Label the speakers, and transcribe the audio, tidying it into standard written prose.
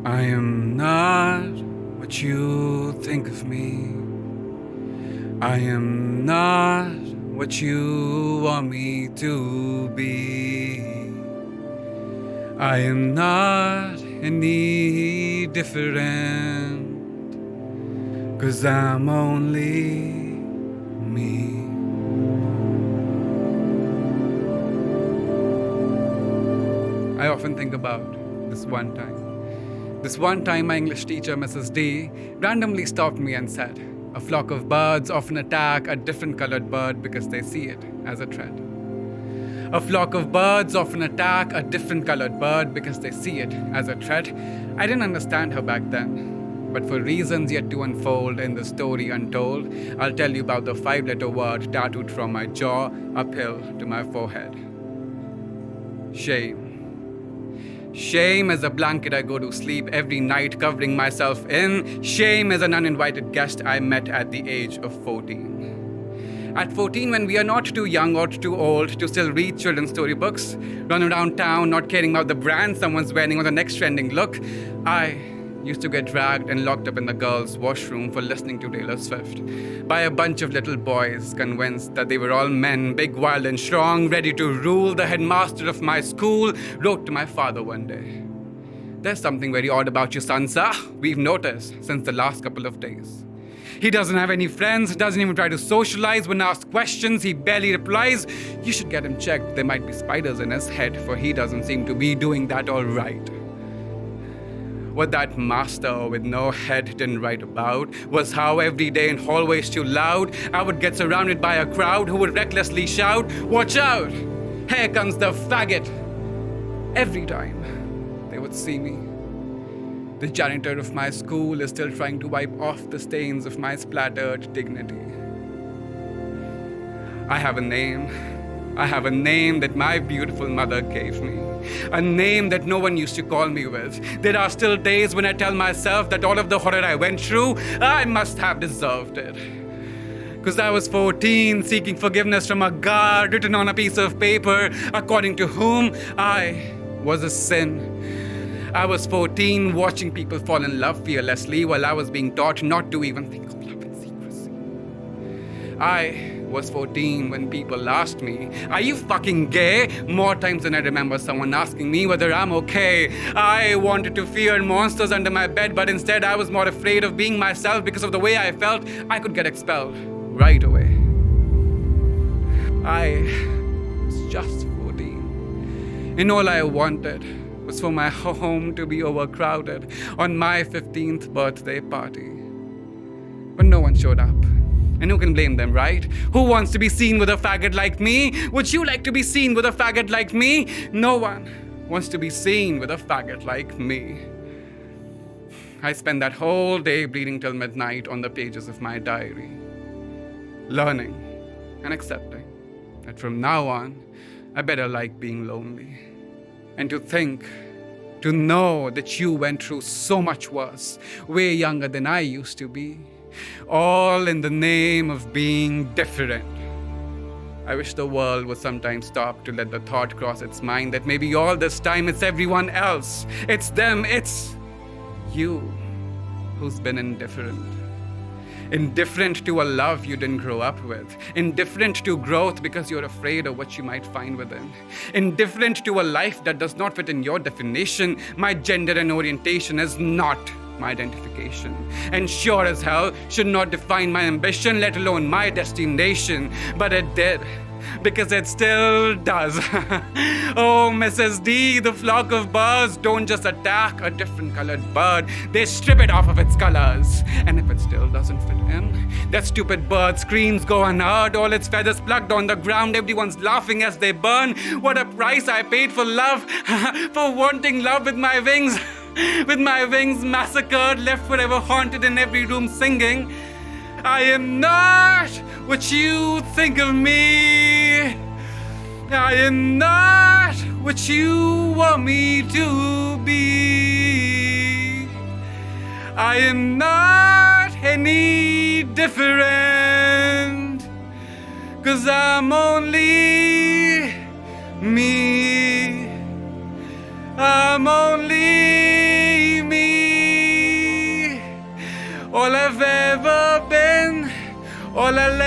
Speaker 1: I am not what you think of me. I am not what you want me to be. I am not any different, 'cause I'm only me. I often think about this one time. This one time my English teacher, Mrs. D, randomly stopped me and said, "A flock of birds often attack a different colored bird because they see it as a threat." A flock of birds often attack a different colored bird because they see it as a threat. I didn't understand her back then, but for reasons yet to unfold in the story untold, I'll tell you about the 5-letter word tattooed from my jaw uphill to my forehead. Shame. Shame as a blanket I go to sleep every night covering myself in. Shame as an uninvited guest I met at the age of 14. At 14, when we are not too young or too old to still read children's storybooks, run around town not caring about the brand someone's wearing or the next trending look, I used to get dragged and locked up in the girls' washroom for listening to Taylor Swift by a bunch of little boys convinced that they were all men, big, wild, and strong, ready to rule. The headmaster of my school wrote to my father one day, "There's something very odd about your son, sir. We've noticed since the last couple of days. He doesn't have any friends, doesn't even try to socialize. When asked questions, he barely replies. You should get him checked. There might be spiders in his head, for he doesn't seem to be doing that all right." What that master with no head didn't write about was how every day in hallways too loud, I would get surrounded by a crowd who would recklessly shout, "Watch out! Here comes the faggot!" Every time they would see me. The janitor of my school is still trying to wipe off the stains of my splattered dignity. I have a name. I have a name that my beautiful mother gave me. A name that no one used to call me with. There are still days when I tell myself that all of the horror I went through, I must have deserved it. 'Cause I was 14, seeking forgiveness from a God written on a piece of paper, according to whom I was a sin. I was 14, watching people fall in love fearlessly while I was being taught not to even think of love in secrecy. I was 14 when people asked me, "Are you fucking gay?" more times than I remember someone asking me whether I'm okay. I wanted to fear monsters under my bed, but instead I was more afraid of being myself because of the way I felt I could get expelled right away. I was just 14, and all I wanted was for my home to be overcrowded on my 15th birthday party. But no one showed up. And who can blame them, right? Who wants to be seen with a faggot like me? Would you like to be seen with a faggot like me? No one wants to be seen with a faggot like me. I spent that whole day bleeding till midnight on the pages of my diary, learning and accepting that from now on, I better like being lonely. And to know that you went through so much worse, way younger than I used to be, all in the name of being different. I wish the world would sometimes stop to let the thought cross its mind that maybe all this time it's everyone else. It's them, it's you who's been indifferent. Indifferent to a love you didn't grow up with. Indifferent to growth because you're afraid of what you might find within. Indifferent to a life that does not fit in your definition. My gender and orientation is not my identification, and sure as hell should not define my ambition, let alone my destination. But it did, because it still does. Oh, Mrs. D, the flock of birds don't just attack a different colored bird, they strip it off of its colors. And if it still doesn't fit in, that stupid bird screams go unheard, all its feathers plucked on the ground, everyone's laughing as they burn. What a price I paid for love, for wanting love with my wings. With my wings massacred, left forever haunted in every room singing, "I am not what you think of me. I am not what you want me to be. I am not any different, 'cause I'm only me. I'm only me." all I've ever been, all I'll